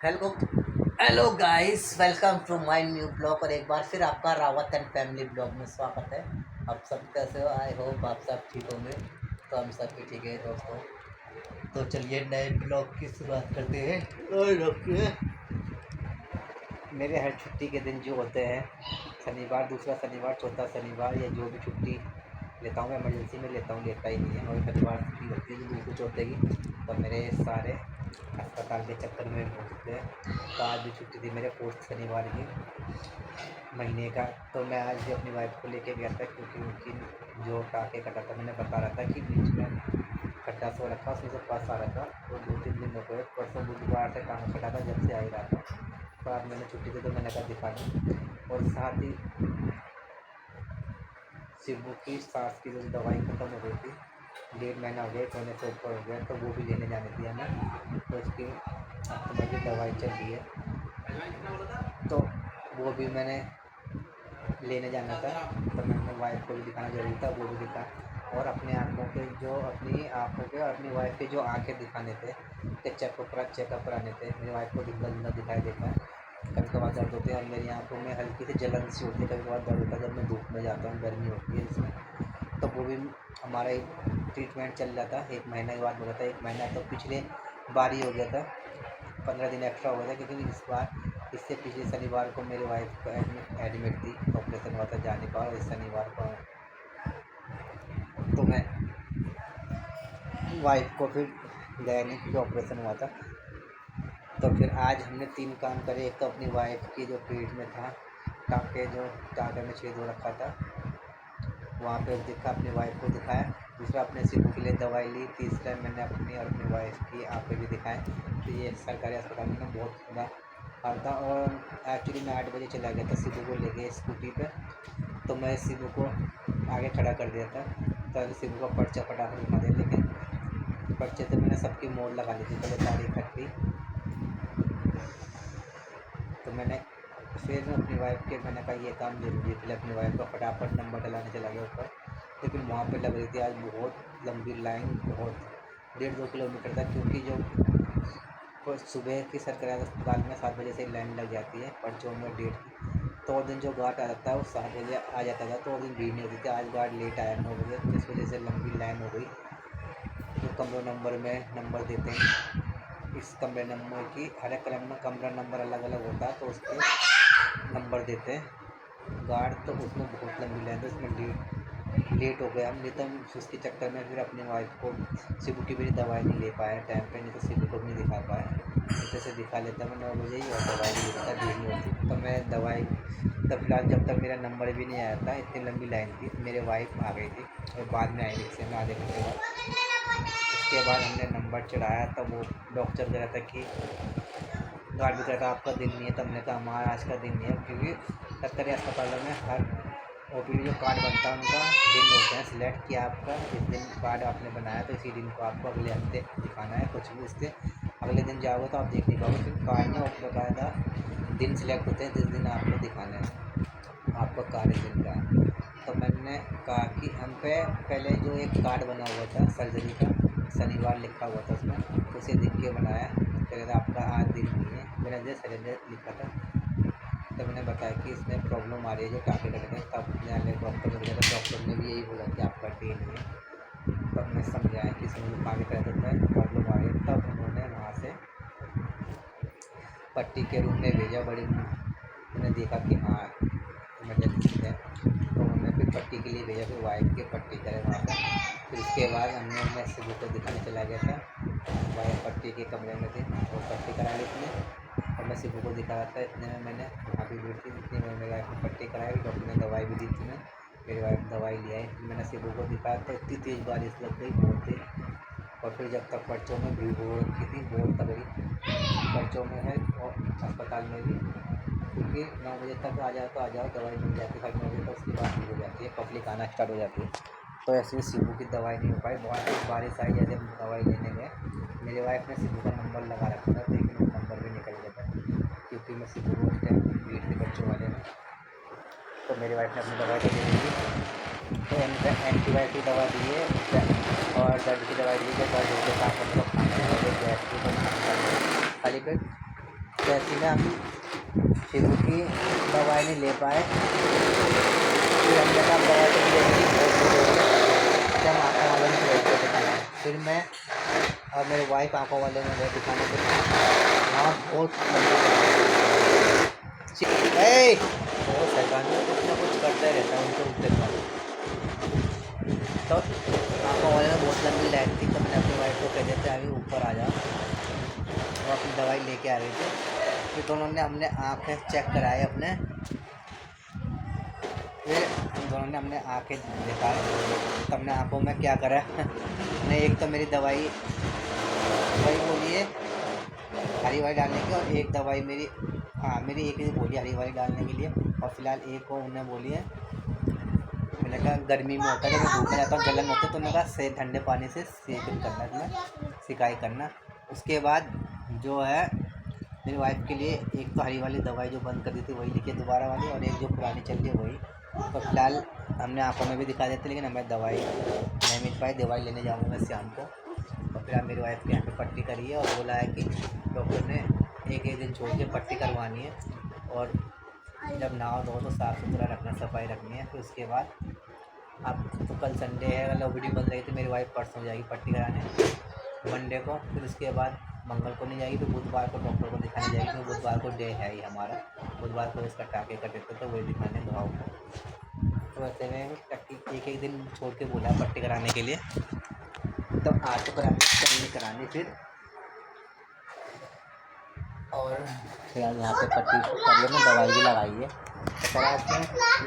Hello hello guys, welcome to my new blog. और एक बार फिर आपका रावत एंड फैमिली ब्लॉग में स्वागत है। आप सब कैसे हो? आई होप आप सब ठीक होंगे। तो हम सब भी ठीक है दोस्तों। तो चलिए नए ब्लॉग की शुरुआत करते हैं। और रखिए मेरे हर छुट्टी के दिन जो होते हैं, शनिवार, दूसरा शनिवार, चौथा शनिवार, या जो भी छुट्टी लेता हूँ मैं इमरजेंसी में लेता हूँ, लेता ही नहीं है। और शनिवार छुट्टी लगती है जो दूसरे चौथे की, तो मेरे सारे अस्पताल के चक्कर में पहुँचते हैं। तो आज भी छुट्टी थी मेरे फोर्थ शनिवार की महीने का। तो मैं आज भी अपनी वाइफ को लेके गया था, क्योंकि उनकी जो टाँके कटा था, मैंने बता रहा था कि बीच में खड्डा सो रखा, उसमें से पास आ रहा था। और 2-3 दिन हो गए, परसों बुधवार से टाँका कटा था, जब से आ ही रहा था। तो आज मैंने छुट्टी थी तो मैंने कहा दिखा दूँ। और साथ ही शिबू की सांस की जो दवाई ख़त्म हो गई थी, 1.5 महीना हो गया, 1 महीने से ऊपर हो गया, तो वो भी लेने जाने थी हमें। तो उसकी अस्थमा की दवाई चल रही है, तो वो भी मैंने लेने जाना था। तो मैंने वाइफ को भी दिखाना ज़रूरी था, वो भी दिखा। और अपनी आँखों के जो अपनी आँखों के और अपनी वाइफ के जो आँखें दिखाने थे, के चेकअप कराने थे। मेरी वाइफ को धुंधला धुंधला दिखाई देता है, कभी कभार दर्द होते हैं, और मेरी आँखों में हल्की सी जलन सी होती है, कभी कभार दर्द होता है जब मैं धूप में जाता हूँ, गर्मी होती है इसमें। तो वो भी हमारा एक ट्रीटमेंट चल रहा था, 1 महीने के बाद हो गया था। 1 महीना तो पिछले बार ही हो गया था, 15 दिन एक्स्ट्रा हो गया था, क्योंकि इस बार इससे पिछले शनिवार को मेरी वाइफ को एडमिट थी, ऑपरेशन हुआ था, जा नहीं पाया। इस शनिवार को तो मैं वाइफ को फिर गया नहीं, क्योंकि ऑपरेशन हुआ था। तो फिर आज हमने 3 काम करे। एक तो अपनी वाइफ की जो पेट में था टाँके में छेद हो रखा था, वहाँ पे दिखा, अपनी वाइफ को दिखाया। दूसरा अपने शिबू के लिए दवाई ली। तीसरा मैंने अपनी और अपनी वाइफ की आँखें भी दिखाएँ। तो ये सरकारी अस्पताल में बहुत ज़्यादा हाल था। और एक्चुअली मैं 8 बजे चला गया था शिबू को लेके स्कूटी पे। तो मैं शिबू को आगे खड़ा कर दिया था ताकि शिबू का पर्चा फटाफट बना दे, लेकिन पर्चे तो मैंने सबकी मोड़ लगा ली थी पहले, तारीख इकट्ठी। तो मैंने फिर अपनी वाइफ के मैंने कहा ये काम जरूरी है, पहले अपनी वाइफ का फटाफट नंबर डलाने चला गया ऊपर। लेकिन वहाँ पे लग रही थी आज बहुत लंबी लाइन, बहुत 1.5-2 किलोमीटर तक, क्योंकि जो सुबह की सरकारी अस्पताल में 7 बजे से लाइन लग जाती है पर्चों में डेट की। तो और दिन जो गार्ड आ जाता है वो 7 बजे आ जाता था, तो और दिन भीड़ नहीं होती थी। आज गार्ड लेट आया 9 बजे, तो इस वजह से लंबी लाइन हो गई। जो कमरों नंबर में नंबर देते हैं, इस कमरे नंबर की हर एक कमरा नंबर अलग अलग होता है, तो उसके नंबर देते हैं गार्ड। तो उसमें बहुत लंबी लाइन थी, उसमें लेट हो गया हम। नहीं तो हम उसके चक्कर में फिर अपनी वाइफ को शिबू की भी दवाई नहीं ले पाया टाइम पे, नहीं तो शिबू को भी नहीं दिखा पाया। नहीं से दिखा लेता मैं 9 बजे ही, और दवाई भी लेता, भीड़ नहीं होती। तो मैं दवाई तब फिलहाल जब तक मेरा नंबर भी नहीं आया था, इतनी लंबी लाइन थी, मेरे वाइफ आ गई थी और बाद में आई रिक्शे में आधे घंटे बाद। उसके बाद हमने नंबर चढ़ाया, तब वो डॉक्टर कह रहा था कि गार्ड भी कह रहा था आपका दिन नहीं है। तब हमने कहा हमारा आज का दिन नहीं है, क्योंकि सरकारी अस्पतालों में हर ओपीडी जो कार्ड बनता है उनका दिन होते हैं सिलेक्ट किया, आपका जिस दिन कार्ड आपने बनाया तो इसी दिन को आपको अगले हफ्ते दिखाना है। कुछ भी उससे अगले दिन जाओगे तो आप देख नहीं पाओगे, क्योंकि कार्ड में बाकायदा दिन सिलेक्ट होते हैं जिस दिन आपको दिखाना है, आपका कार्ड इस दिन का है। तो मैंने कहा कि हम पे पहले जो एक कार्ड बना हुआ था सर्जरी का, शनिवार लिखा हुआ था उसमें, तो उसे लिख के बनाया। कह रहा था आपका आज दिन नहीं है, मैंने जैसे सरेंडर लिखा था। तो मैंने बताया कि इसमें प्रॉब्लम आ रही है जो टाँके लग रहे हैं। तब मैंने डॉक्टर को दिखाया, तो डॉक्टर ने भी यही बोला कि आपका डे नहीं है। तब मैं समझाया कि इसमें जो टाँके कर देता है प्रॉब्लम आ रही है। तब उन्होंने वहाँ से पट्टी के रूम में भेजा। बड़ी उन्होंने देखा कि हाँ इमरजेंसी है, तो उन्होंने फिर पट्टी के लिए भेजा, फिर वाइफ की पट्टी करे वहाँ पर। फिर उसके बाद मैं शिबू को दिखाने चला गया था, वाइफ पट्टी के कमरे में थी और पट्टी करा ली थी। और मैं शिबू को दिखा रहा था, इतने में मैंने वहाँ भी भीड़ थी, इतनी में मेरी वाइफ ने पट्टी कराई, डॉक्टर ने दवाई भी दी थी। मैं मेरी वाइफ दवाई ले आई, फिर मैंने शिबू को दिखाया तो इतनी तेज़ बारिश लग गई, बहुत तेज़। और फिर जब तक पर्चों में भीड़ हो रखी थी बहुत तगड़ी, पर्चों में है और अस्पताल में भी, क्योंकि 9 बजे तक आ जाओ तो आ जाओ, दवाई मिल जाती है। 9 बजे तक उसके बाद भीड़ हो जाती है, पब्लिक आना स्टार्ट हो जाती है। तो ऐसे ही शिबू की दवाई नहीं हो पाई। बहुत तेज़ बारिश आई, जैसे हम दवाई लेने गए, मेरी वाइफ ने शिबू का नंबर लगा रखा था, लेकिन वो नंबर भी निकल गया था, क्योंकि मैं शिबू को उस टाइम भीड़ थी बच्चों वाले में। तो मेरी वाइफ ने अपनी दवाई तो ले ली, तो एंटीबायोटिक दवा दी है और दर्द की दवाई दी है, दर्द होते सांस मतलब खाने और गैस की खाली पेट जैसे में हम शिबू की दवाई नहीं ले पाए, फिर हमने कहा दवा तो लेनी बहुत दूर हो गई, जब आँखों वालों ने गए थे दिखाने, फिर मैं और मेरे वाइफ आँखों वाले में गए दिखाने के लिए। वहाँ बहुत बहुत शैतान कुछ ना कुछ करता ही रहता है उनके उठते पर। तो आँखों वाले में बहुत लंबी लाइन थी, तो मैंने अपनी वाइफ को कह देते अभी ऊपर आ जाओ, वो अपनी दवाई लेके आ रही थी। फिर दोनों ने हमने आँखें चेक कराए अपने, फिर दोनों ने हमने आँखें दिखाए, तो हमने आँखों में क्या करा ने एक तो मेरी दवाई वही बोली है हरी वाली डालने की, और एक दवाई मेरी मेरी एक ही बोली हरी वाली डालने के लिए, और फिलहाल एक को उन्हें बोली है। मैंने कहा गर्मी में होता है जब मैं धूप में रहता हूँ जलन होती है, तो मैंने कहा से ठंडे पानी से सेकन करना, तुम्हें सिकाई करना। उसके बाद जो है मेरी वाइफ के लिए एक तो हरी वाली दवाई जो बंद कर दी थी वही लिखी दोबारा वाली, और एक जो पुरानी चल रही है वही। तो फिलहाल हमने आँखों में भी दिखा देते, लेकिन हमें दवाई नहीं मिल पाई। दवाई लेने जाऊँगा शाम को। और फिर मेरी वाइफ के यहाँ पे पट्टी करी है, और बोला है कि डॉक्टर ने एक दिन छोड़ के पट्टी करवानी है, और जब नहाओ धो तो साफ़ सुथरा रखना, सफाई रखनी है। फिर उसके बाद अब तो कल संडे है, मतलब वीडियो बन रही थी, मेरी वाइफ परसों जाएगी पट्टी कराने मंडे को, फिर उसके बाद मंगल को नहीं जाएगी, फिर बुधवार को डॉक्टर को दिखाने जाएगी, क्योंकि बुधवार को डे है ही हमारा, बुधवार को इसका टाँके कर देते तो वही दिखाने घाव को। तो वैसे में एक दिन छोड़ के बोला पट्टी कराने के लिए, तो आज तो करानी फिर। और फिलहाल यहाँ पे पट्टी करिए में दवाई भी लगाई है। तो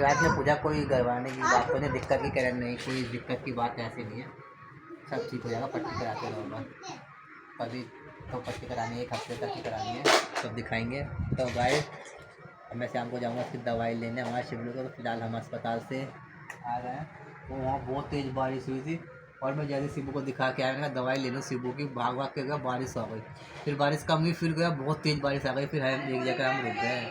रात में पूछा कोई गड़बड़ाने की बात तो नहीं, दिक्कत की कह नहीं, कोई दिक्कत की बात ऐसी नहीं है, सब ठीक हो जाएगा। पट्टी कराते रहोगा, कभी तो पट्टी करानी है, एक हफ्ते तक ही करानी है, सब दिखाएंगे। तो गाइस मैं शाम को जाऊँगा उसकी दवाई लेने हमारे शिवलू को। तो फिलहाल हम अस्पताल से आ गए हैं, तो वहाँ बहुत तेज़ बारिश हुई थी, और मैं जैसे शिबू को दिखा के आया, मैंने दवाई ले लो शिबू की, भाग भाग के गया, बारिश आ गई, फिर बारिश कम हुई, फिर गया बहुत तेज़ बारिश आ गई, फिर हम एक जगह हम रुक गए।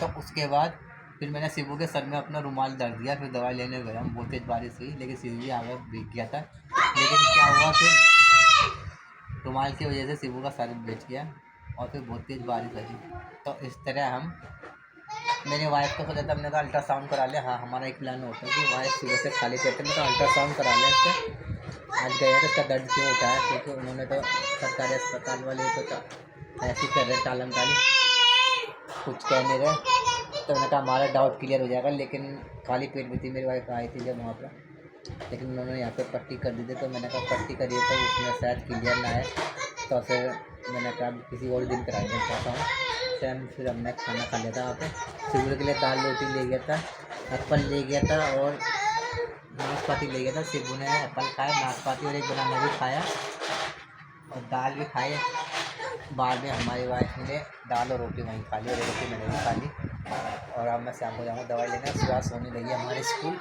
तो उसके बाद फिर मैंने शिबू के सर में अपना रुमाल डाल दिया, फिर दवाई लेने गया। हम बहुत तेज़ बारिश हुई, लेकिन शिबू भी आगे भीग गया था, लेकिन क्या हुआ फिर रुमाल की वजह से शिबू का सर बच गया, और फिर बहुत तेज़ बारिश हुई। तो इस तरह हम मेरी वाइफ को सोचा था, हमने कहा अल्ट्रासाउंड करा लिया। हाँ, हमारा एक प्लान होता है कि वाइफ सुबह से खाली पेट में, तो अल्ट्रासाउंड करा लिया इससे। आज गए तो इसका दर्द क्यों उठा है, क्योंकि उन्होंने तो सरकारी अस्पताल वाले तो ऐसे कर रहे टालम टाली, कुछ कह नहीं रहे। तो मैंने कहा हमारा डाउट क्लियर हो जाएगा, लेकिन खाली पेट भी थी मेरी वाइफ आई थी जब वहाँ पर, लेकिन उन्होंने यहाँ पे पट्टी कर दी थी। तो मैंने कहा पट्टी करिए तो उसमें शायद क्लियर ना आए, तो फिर मैंने कहा किसी और दिन कराएंगे अल्ट्रासाउंड। फिर हमने खाना खा लिया था वहाँ पे, शिवू के लिए दाल रोटी ले गया था, एप्पल ले गया था, और नाशपाती ले गया था। शिवू ने एप्पल खाया, नाशपाती और एक बनाना भी खाया, और दाल भी खाई। बाद में हमारी वाइफ ने दाल और रोटी वहीं खा ली, और रोटी मैंने भी खा ली। और अब मैं शाम को जाऊँगा दवाई लेने। उसके बाद सोनी गई है हमारे स्कूल,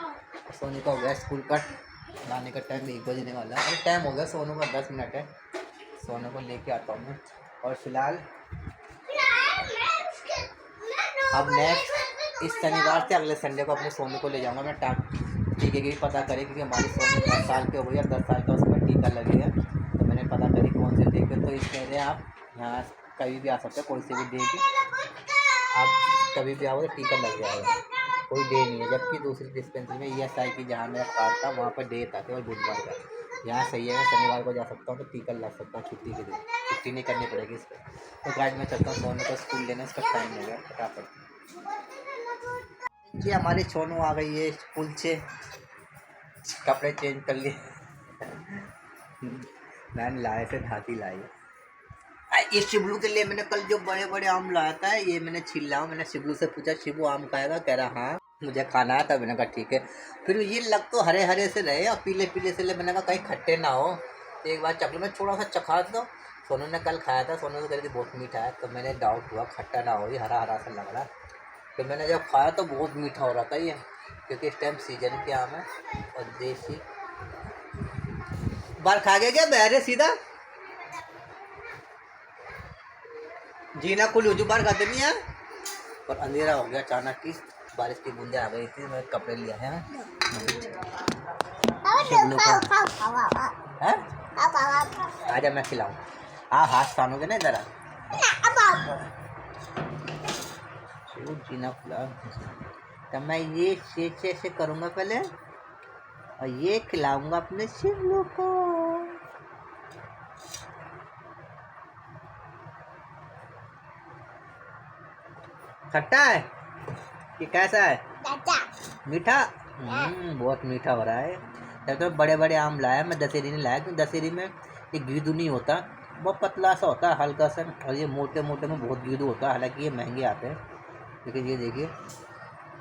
सोनी का हो गया स्कूल का लाने का टाइम 1 बजने वाला है, अरे टाइम हो गया, सोनू का 10 मिनट है, सोनू को लेके आता हूँ मैं। और फिलहाल अब नेक्स्ट इस शनिवार से अगले संडे को अपने सोनू को ले जाऊँगा मैं टीके की पता करें, क्योंकि हमारी सोनू 10 साल की हो गई है, 10 साल का उसका टीका लगेगा। तो मैंने पता करी कौन से टीके, तो इस कह रहे हैं आप यहाँ कभी भी आ सकते हैं, कोई से भी डे की आप कभी भी आओ तो टीका लग जाएगा, कोई डे नहीं है। जबकि दूसरी डिस्पेंसरी में ESI की जहाँ मेरा कार्ड था वहाँ पर डे था केवल बुधवार का, यहाँ सही है मैं शनिवार को जा सकता हूँ, तो टीका लग सकता हूँ छुट्टी के दिन, छुट्टी नहीं करनी पड़ेगी इस पर। तो गाइड में चलता हूँ, सोनू को स्कूल लेने उसका टाइम लग गया फटाफट। जी हमारी सोनू आ गई है स्कूल से, कपड़े चेंज कर लिए मैंने लाए थे धाती लाई। ये शिबलू के लिए मैंने कल जो बड़े बड़े आम लाया था ये मैंने छील लाया। मैंने शिबलू से पूछा शिबू आम खाएगा, कह रहा हाँ मुझे खाना है, तब मैंने कहा ठीक है। फिर ये लग तो हरे हरे से रहे और पीले पीले से ले, मैंने कहा कहीं खट्टे ना हो, तो एक बार चकले में थोड़ा सा चखा दो। सोनू ने कल खाया था, सोनू को कह रही थी बहुत मीठा है, तो मैंने डाउट हुआ खट्टा ना हो, ये हरा हरा सा लग रहा। तो मैंने जब खाया तो बहुत मीठा हो रहा था ये, क्योंकि इस टाइम सीजन के आम है और देसी। बार खा गया क्या बहरे सीधा जीना खुली हो, जो बार खाते नहीं है। और अंधेरा हो गया अचानक की, बारिश की बूंदें आ गई थी, मैं कपड़े लिया है आजा मैं खिलाऊँ। हाँ हाथ सानोगे ना ज़रा, जीना खुला तो मैं ये से करूँगा पहले और ये खिलाऊंगा अपने शिवलू को। खट्टा है कि कैसा है? मीठा। बहुत मीठा हो रहा है। जब तो बड़े बड़े आम लाया मैं, दशहरी नहीं लाया क्योंकि दशहरी में ये गीदू नहीं होता, बहुत पतला सा होता है हल्का सा, और ये मोटे मोटे में बहुत गीदू होता है। हालांकि ये महंगे आते हैं, लेकिन ये देखिए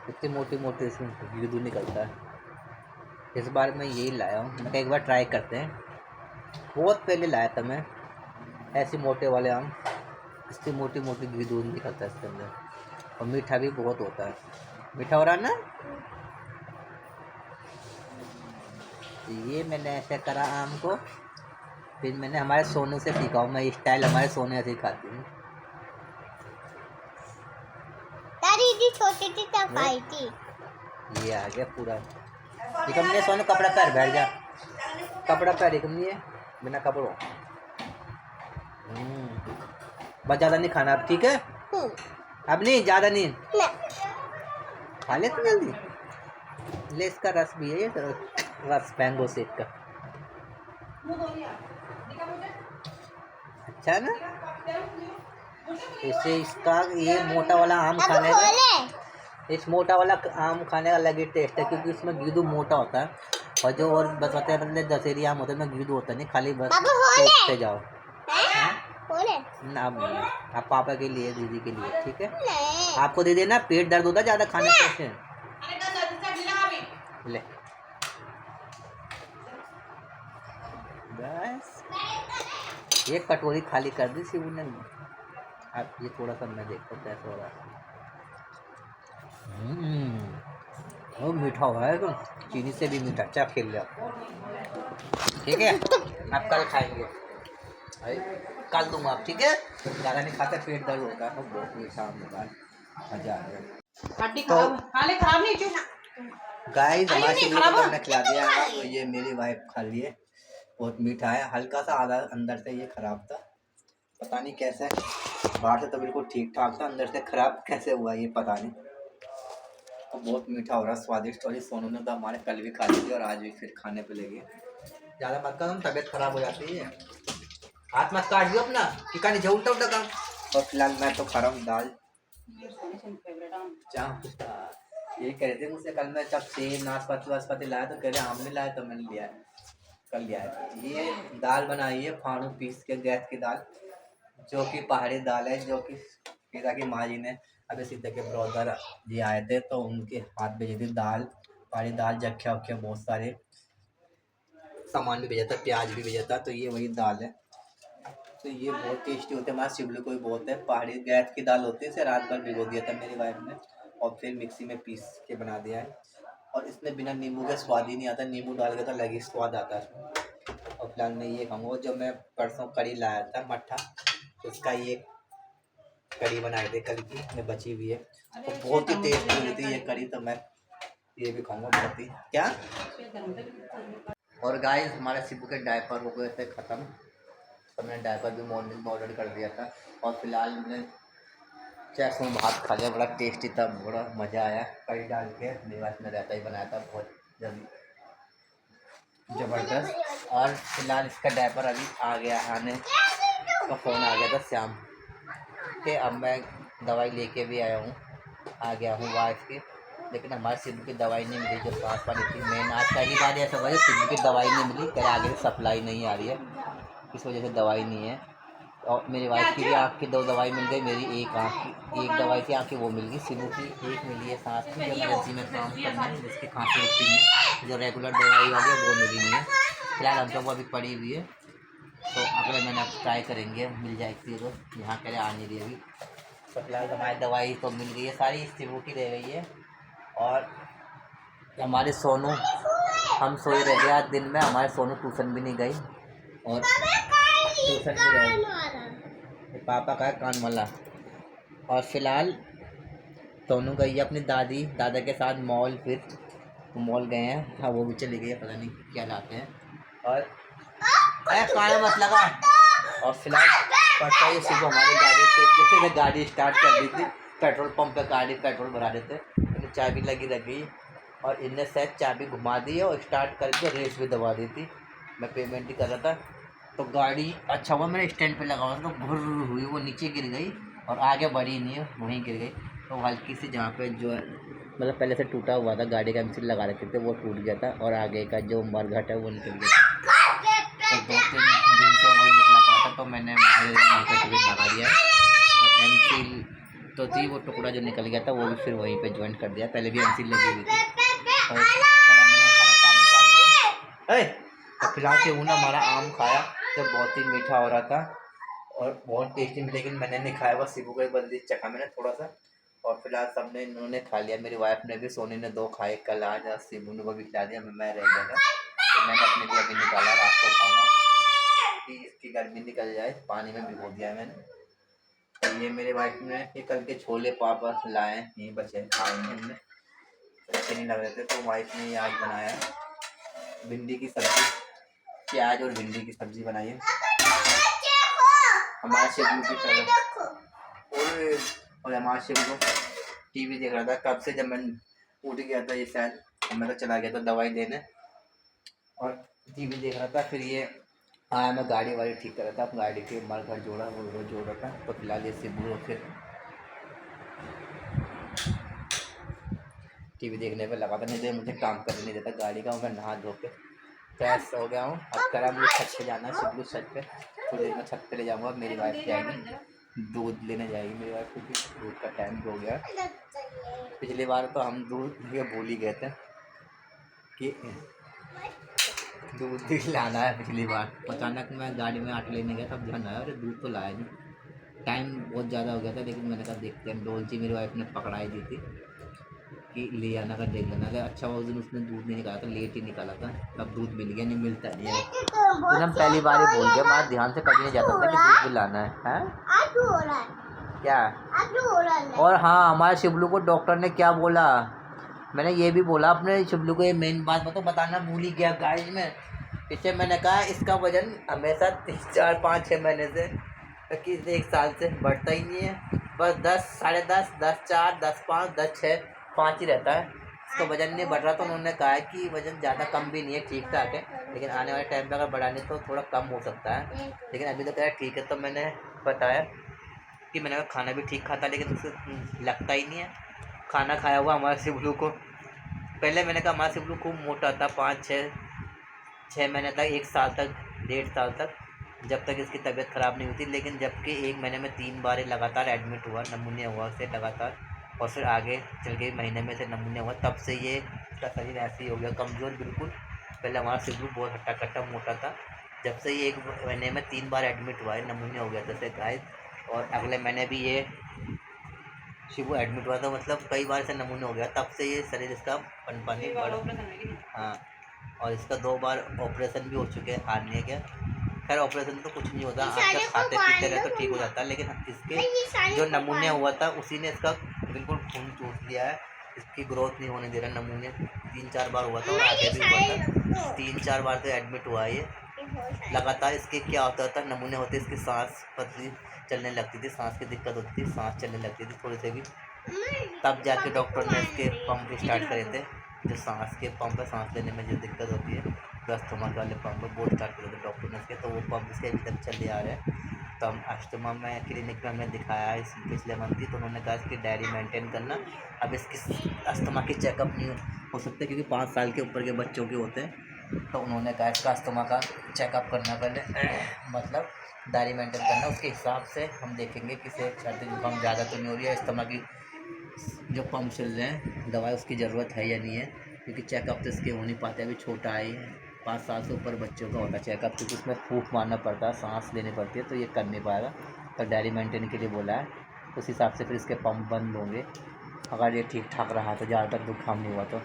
इतने मोटे मोटे इसमें गीदू निकलता है। इस बार मैं यही लाया हूँ, मैं एक बार ट्राई करते हैं। बहुत पहले लाया था मैं ऐसे मोटे वाले आम, इससे मोटी मोटी गीदू निकलता है इसके अंदर, और मीठा भी बहुत होता है। मीठा हो रहा है ना? तो ये मैंने ऐसे करा आम को, फिर मैंने हमारे सोनू से सीखा हूँ, मैं स्टाइल हमारे सोनू ऐसे ही खाती हूँ। छोटी थी तब खाई थी। ये आ गया पूरा। निकम नहीं सोनू, कपड़ा पहन, बैठ जा, कपड़ा पहन निकम नहीं है बिना कपड़ों। बस ज़्यादा नहीं खाना अब, ठीक है? अब नहीं, ज़्यादा नहीं खा ले तो जल्दी। ले इसका रस भी है, ये रस मैंगो शेक का। अच्छा ना? इसे इसका ये मोटा वाला आम खाने का, इस मोटा वाला आम खाने का अलग ही टेस्ट है, क्योंकि इसमें गीदू मोटा होता है, और जो और बताते हैं दशहरी आम होता है में गीदू होता नहीं, खाली बस से जाओ। अब आप पापा के लिए, दीदी के लिए, ठीक है? आपको दे देना, पेट दर्द होता है ज़्यादा खाने से। ले बस ये कटोरी खाली कर दी शिवू ने। अब ये थोड़ा सा मैं देखता हूँ कैसा हो रहा है। वो मीठा हुआ है, तो चीनी से भी मीठा। अच्छा खेल लिया, ठीक है? अब कल खाएंगे, कल दूंगा आप, ठीक है? ज़्यादा नहीं खाता, पेट दर्द होता है। बहुत मीठा होगा, मजा आ गया। गाइस हमारे शिवू को मैंने खिला दिया, तो ये मेरी वाइफ खा लिए। बहुत मीठा है, हल्का सा आधा अंदर से ये खराब था, पता नहीं कैसे। बाहर से तो बिल्कुल ठीक ठाक था, अंदर से खराब कैसे हुआ ये पता नहीं। तो बहुत मीठा हो रहा, स्वादिष्ट। और ये सोनू ने तो हमारे कल भी खा ली थी और आज भी फिर खाने पे लगे। ज़्यादा मत कर, तबीयत खराब हो जाती है। हाथ मत काट दियो अपना, कि कहीं जो उल्टा उल्टा काम। और फिलहाल मैं तो खा रहा हूँ दाल। ये कह रहे थे मुझसे कल, मैं जब सेब नाशपाती वाशपाती लाया तो कह रहे आम नहीं लाया, तो मैंने लिया है, कल लिया है। ये दाल बनाई है फाड़ू पीस के, गैस की दाल, जो कि पहाड़ी दाल है, जो कि सीधा की माँ जी ने अभी सीधे के ब्रदर जी आए थे तो उनके हाथ भेजी थी दाल, पहाड़ी दाल, जख्या वख्या बहुत सारे सामान भी भेजा था, प्याज भी भेजा था, तो ये वही दाल है। तो ये बहुत टेस्टी होते हैं, हमारे शिवलू को भी बहुत है। पहाड़ी गैस की दाल होती है, इसे रात भर भिगो दिया था मेरी वाइफ ने, और फिर मिक्सी में पीस के बना दिया है। और इसमें बिना नींबू के स्वाद ही नहीं आता, नींबू डाल के तो अलग ही स्वाद आता है इसमें। और फिलहाल मैं ये खाऊंगा, जब मैं परसों कड़ी लाया था मट्ठा, तो उसका ये कड़ी बनाई थी कल की, में बची हुई है, तो बहुत ही टेस्टी हुई थी ये कड़ी। तो मैं ये भी खाऊंगा बहुत ही। क्या? और गाइस हमारे शिबू के डायपर हो गए थे ख़त्म, तो मैंने डायपर भी मॉर्निंग में ऑर्डर कर दिया था। और फिलहाल मैंने चैसों भात खा लिया, बड़ा टेस्टी था, बड़ा मज़ा आया। कड़ी डाल के मेरे पास में रहता ही बनाया था, बहुत जल्दी ज़बरदस्त। और फिलहाल इसका डायपर अभी आ गया, आने का फ़ोन आ गया था श्याम के, अब मैं दवाई लेके भी आया हूँ, आ गया हूँ वाइफ के। लेकिन हमारे शिबू की दवाई नहीं मिली, जो सांस वाली थी। मैंने आज पहली बार ऐसा हुआ शिबू की दवाई नहीं मिली, कह आगे सप्लाई नहीं आ रही है, इस वजह से दवाई नहीं है। और मेरी वाइफ की भी आँख की 2 दवाई मिल गई, मेरी एक आँख की, एक दवाई थी आँख की वो मिल गई, शिबू की एक मिली है सांस की, जो एमरजेंसी में काम करना है, जिसकी खांसी होती है, जो रेगुलर दवाई वाली है वो मिली नहीं है। फिलहाल अब तो वो अभी पड़ी हुई है, तो अगले महीने आप ट्राई करेंगे, मिल जाएगी। तो यहाँ कह रहे आ नहीं रही अभी, तो फिलहाल हमारी दवाई तो मिल गई है, सारी शिबू की रह गई है। और हमारे सोनू, हम सोए रह गए आज दिन में, हमारे सोनू ट्यूशन भी नहीं गई, और ट्यूशन भी रहे, पापा का कान वाला। और फिलहाल सोनू गई है अपनी दादी दादा के साथ मॉल, फिर मॉल गए हैं। हाँ वो भी चली गई है, पता नहीं क्या लाते हैं। और अरे कान मत लगा, और फिलहाल पता ही सिर्फ हमारी गाड़ी से किसी ने गाड़ी स्टार्ट कर दी थी, पेट्रोल पंप पे गाड़ी पेट्रोल भरा रहे थे, इन्हें चाबी लगी रखी और इनने शायद चाबी घुमा दी है और स्टार्ट करके रेस भी दबा दी थी। मैं पेमेंट ही कर रहा था तो गाड़ी अच्छा हुआ मैंने स्टैंड पे लगा हुआ था तो घुर हुई, वो नीचे गिर गई और आगे बढ़ी नहीं है, वहीं गिर गई। तो हल्की सी जहाँ पे जो है मतलब पहले से टूटा हुआ था गाड़ी का एमसील लगा रखे थे वो टूट गया था और आगे का जो मरघट है वो निकल गया था। तो 2-3 दिन से वो निकला पड़ा था तो मैंने मरघट भी लगा दिया और एमसील तो थी वो टुकड़ा जो निकल गया था वो भी फिर वहीं पे ज्वाइन कर दिया। पहले भी एमसील लगी हुई थी तो मैंने सारा काम निकाल दिया। तो फिलहाल से ना हमारा आम खाया तो बहुत ही मीठा हो रहा था और बहुत टेस्टी, लेकिन मैंने नहीं खाया, बस सिबू को एक बंदी चखा मैंने थोड़ा सा और फिलहाल सबने इन्होंने खा लिया। मेरी वाइफ ने भी, सोनी ने 2 खाए कल, आज सिबू ने को भी खिला दिया, मैं रह गया था तो मैंने अपने लिए अभी निकाला, रात को खाऊंगा कि इसकी गर्मी निकल जाए, पानी में भिगो दिया है मैंने। तो ये मेरी वाइफ ने ये कल के छोले पापड़ लाए यहीं बचे खाएंगे, हमने अच्छे नहीं लग रहे थे तो वाइफ ने आज बनाया भिंडी की सब्ज़ी, प्याज और भिंडी की सब्ज़ी बनाई है हमारे शिवलू की तरह। और हमारे शिवलू टीवी देख रहा था कब से, जब मैं उठ गया था ये शायद मैं तो चला गया था दवाई देने और टीवी देख रहा था। फिर ये आया, मैं गाड़ी वाड़ी ठीक कर रहा था, गाड़ी के मरघट जोड़ा वो जोड़ रहा था। तो फिलहाल ये शिवलू फिर टीवी देखने पे लगा था, नहीं तो मुझे काम करने नहीं देता गाड़ी का। मैं नहा धो के फ्रेश हो गया हूँ, अब करा मुझे छत पे जाना है, शिवलू छत पे थोड़ी देर में छत पे ले जाऊँगा। मेरी वाइफ जाएगी दूध लेने जाएगी मेरी वाइफ, क्योंकि दूध का टाइम हो गया। पिछली बार तो हम दूध ये भूल ही गए थे कि दूध भी लाना है। पिछली बार अचानक मैं गाड़ी में आटे लेने गया तब ध्यान आया अरे दूध तो लाया नहीं, टाइम बहुत ज़्यादा हो गया था। लेकिन मैंने कहा देखते हैं, डोलची मेरी वाइफ ने पकड़ाई दी थी कि ले आना का देख लेना। अगर अच्छा उस दिन उसने दूध नहीं निकाला था, लेट ही निकाला था, तब दूध मिल गया, नहीं मिलता नहीं है तो हम पहली बार ही बोल गया, मैं ध्यान से कभी नहीं जाता था कि दूध भी लाना है क्या। और हाँ, हमारे शिवलू को डॉक्टर ने क्या बोला, मैंने ये भी बोला अपने शिवलू को, ये मेन बात बताना भूल ही गया गाइस में। पीछे मैंने कहा इसका वजन हमेशा 3, 4, 5, 6 महीने से कि 1 साल से बढ़ता ही नहीं है, बस 10, साढ़े 10, 10, 4, 10, 5, 10, 6, 5 ही रहता है, इसका वजन नहीं बढ़ रहा। तो उन्होंने कहा है कि वजन ज़्यादा कम भी नहीं है, ठीक ठाक है, लेकिन आने वाले टाइम पे अगर बढ़ाने तो थोड़ा कम हो सकता है, लेकिन अभी तो क्या ठीक है। तो मैंने बताया कि मैंने कहा खाना भी ठीक खाता, लेकिन उसे लगता ही नहीं है खाना खाया हुआ। हमारे शिवलू को पहले मैंने कहा हमारा शिवलू खूब मोटा था 5-6 महीने तक, 1 साल तक, 1.5 साल तक, जब तक इसकी तबीयत ख़राब नहीं हुई थी। लेकिन जबकि 1 महीने में 3 बार लगातार एडमिट हुआ, नमूनिया हुआ उसे लगातार, और फिर आगे चल के महीने में से नमूनिया हुआ, तब से ये इसका शरीर ऐसे ही हो गया कमज़ोर बिल्कुल। पहले हमारा शिवलू बहुत हट्टा कट्टा मोटा था, जब से ये 1 महीने में 3 बार एडमिट हुआ है, नमूनिया हो गया था गाइस। और अगले महीने भी ये शिवू एडमिट हुआ था, मतलब कई बार से नमूने हो गया, तब से ये शरीर इसका पनपनी बढ़। हाँ, और इसका 2 बार ऑपरेशन भी हो चुके हैं, हार्निया के। खैर ऑपरेशन तो कुछ नहीं होता, आप जब खाते पीते रहे तो ठीक हो जाता है, लेकिन इसके जो नमूनिया हुआ था उसी ने इसका बिल्कुल खून चूस लिया है, इसकी ग्रोथ नहीं होने दे रहा। नमूनिया 3-4 बार हुआ था और आगे भी हुआ था, 3-4 बार तो एडमिट हुआ है ये लगातार। इसके क्या होता था, नमूने होते इसकी सांस पतली चलने लगती थी, सांस की दिक्कत होती थी, सांस चलने लगती थी थोड़ी से भी, तब जाके डॉक्टर ने इसके पंप स्टार्ट करे थे, जो सांस के पंप है, सांस लेने में जो दिक्कत होती है, अस्थमा वाले पंप वो स्टार्ट करे थे डॉक्टर ने इसके, तो वो पंप इसके अभी तक चले आ रहे हैं। तो हम अस्थमा में क्लिनिक में हमने दिखाया है इस पिछले मंथ ही, तो उन्होंने कहा इसकी डायरी मेंटेन करना। अब इसकी अस्थमा की चेकअप नहीं हो सकते क्योंकि 5 साल के ऊपर के बच्चों के होते हैं, तो उन्होंने कहा इसका अस्थमा का चेकअप करना पहले, मतलब डायरी मेंटेन करना, उसके हिसाब से हम देखेंगे कि सर्दी जुकाम ज़्यादा तो नहीं हो रही है, अस्थमा की जो पंप चल रहे हैं दवाई उसकी ज़रूरत है या नहीं है, क्योंकि चेकअप तो इसके हो नहीं पाते, अभी छोटा है, 5 साल से ऊपर बच्चों का होता है चेकअप, क्योंकि उसमें फूंक मारना पड़ता है, सांस लेनी पड़ती है, तो ये कर नहीं पाएगा। तो डायरी मेंटेन के लिए बोला है, उस हिसाब से फिर इसके पंप बंद होंगे, अगर ये ठीक ठाक रहा तो, ज़्यादा तक जुकाम नहीं हुआ तो।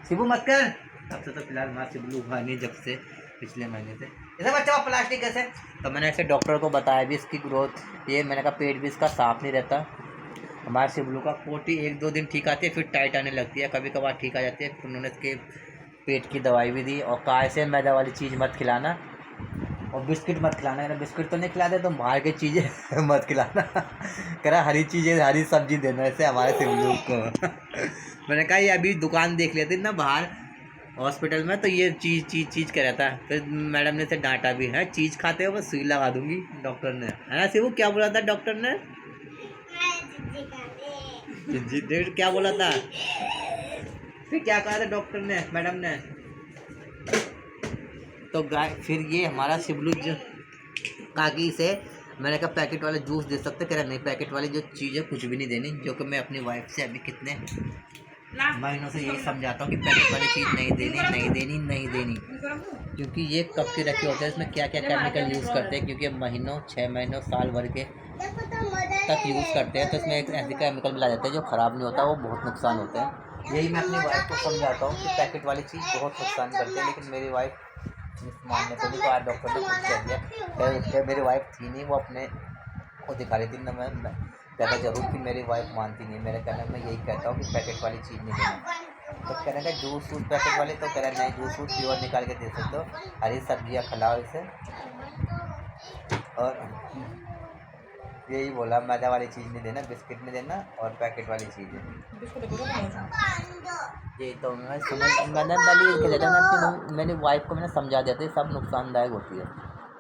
शिबू मत कर, तब से तो फिलहाल हमारा शिबू हुआ नहीं, जब से पिछले महीने से ऐसे बच्चा प्लास्टिक कैसे। तो मैंने ऐसे डॉक्टर को बताया भी इसकी ग्रोथ, ये मैंने कहा पेट भी इसका साफ नहीं रहता। हमारे शिवलू का पोटी 1-2 दिन ठीक आती है, फिर टाइट आने लगती है, कभी कभार ठीक आ जाती है। फिर उन्होंने इसके पेट की दवाई भी दी और कहा ऐसे मैदा वाली चीज़ मत खिलाना, और बिस्किट मत खिलाना, कह रहा बिस्किट तो नहीं खिलाते तो बाहर की चीज़ें मत खिलाना। कह रहा हरी चीज़ें, हरी सब्जी देना ऐसे हमारे सिमलू को। मैंने कहा ये अभी दुकान देख लेते ना बाहर हॉस्पिटल में, तो ये चीज़ कह रहा था। फिर मैडम ने इसे डांटा भी है, चीज़ खाते हो बस सुई लगा दूंगी डॉक्टर ने, है ना शिवू? क्या बोला था डॉक्टर ने? क्या बोला था? फिर क्या कहा था डॉक्टर ने, मैडम ने? तो गाय फिर ये हमारा शिवलू जो काकी से मैंने कहा पैकेट वाले जूस दे सकते, कह रहा नहीं पैकेट वाली जो चीज़ है कुछ भी नहीं देनी, जो कि मैं अपनी वाइफ से अभी कितने महीनों से यही समझाता हूँ कि पैकेट वाली चीज़ नहीं देनी नहीं देनी नहीं देनी, क्योंकि ये कब के रखे होते हैं, इसमें क्या क्या केमिकल यूज़ करते हैं, क्योंकि महीनों 6 महीनों साल भर के तक यूज़ करते हैं, तो इसमें एक ऐसे केमिकल मिला जाता है जो ख़राब नहीं होता, वो बहुत नुकसान होते हैं। यही मैं अपनी वाइफ को समझाता हूँ कि पैकेट वाली चीज़ बहुत नुकसान करती है, लेकिन मेरी वाइफ मानने को भी तो आज डॉक्टर ने खुद कह दिया। मेरी वाइफ थी नहीं, वो अपने को दिखा रही थी ना, मैं कहता जरूर कि मेरी वाइफ मानती नहीं है। मेरे कहना मैं यही कहता हूँ कि पैकेट वाली चीज़ नहीं देना। तो कहने का जूस वूस पैकेट वाले, तो कह रहा नहीं जूस वूस प्योर निकाल के दे सकते हो, हरी सब्जियाँ खिलाओ इसे। और यही बोला मैदा वाली चीज़ नहीं देना, बिस्किट नहीं देना और पैकेट वाली चीज़ें। यही तो मैं मैंने मेरी वाइफ को मैंने समझा दिया था सब नुकसानदायक होती है।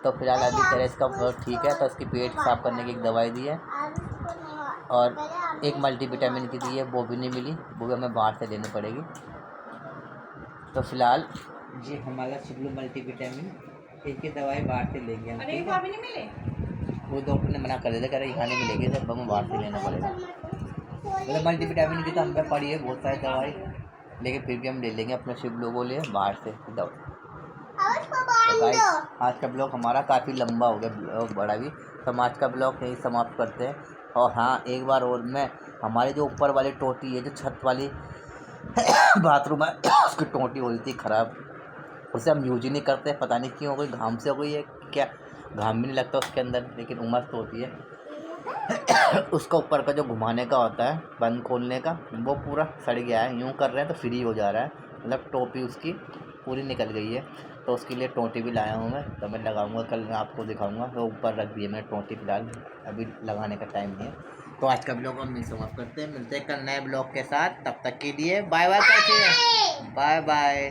तो फिलहाल अभी तरह इसका ठीक है, तो इसकी पेट साफ करने की एक दवाई दी है और एक मल्टीविटामिन की दी है, वो भी नहीं मिली, वो भी हमें बाहर से लेनी पड़ेगी। तो फिलहाल ये हमारा शिवलू मल्टीविटामिन एक दवाई बाहर से लेंगे हम, ठीक है? नहीं मिले, वो डॉक्टर ने मना कर दिया था, कह रहे यहाँ नहीं मिलेगी, तो हमें बाहर से लेना पड़ेगा। मतलब मल्टीविटामिन की तो हम पे पड़ी है बहुत सारी दवाई, लेकिन फिर भी हम ले लेंगे अपने शिवलू को लिए बाहर से दवाई। तो आज का ब्लॉग हमारा काफ़ी लंबा हो गया, ब्लॉग बड़ा भी, तो हम आज का ब्लॉग यही समाप्त करते हैं। और हाँ एक बार और, मैं हमारे जो ऊपर वाली टोटी है, जो छत वाली बाथरूम है, उसकी टोटी हो रही थी ख़राब, उसे हम यूज ही नहीं करते, पता नहीं क्यों, कोई घाम से हो गई है क्या, घाम भी नहीं लगता उसके अंदर, लेकिन उमस तो होती है। उसका ऊपर का जो घुमाने का होता है बंद खोलने का, वो पूरा सड़ गया है, यूँ कर रहे हैं तो फ्री हो जा रहा है, मतलब टोपी उसकी पूरी निकल गई है। तो उसके लिए टोंटी भी लाया हूँ मैं, तो मैं लगाऊंगा, कल मैं आपको दिखाऊंगा। तो ऊपर रख दिए मैंने टोंटी, फिलहाल अभी लगाने का टाइम नहीं है। तो आज का ब्लॉग हम नहीं समाप्त करते हैं, मिलते हैं कल नए ब्लॉग के साथ, तब तक के लिए बाय बाय करते हैं, बाय बाय।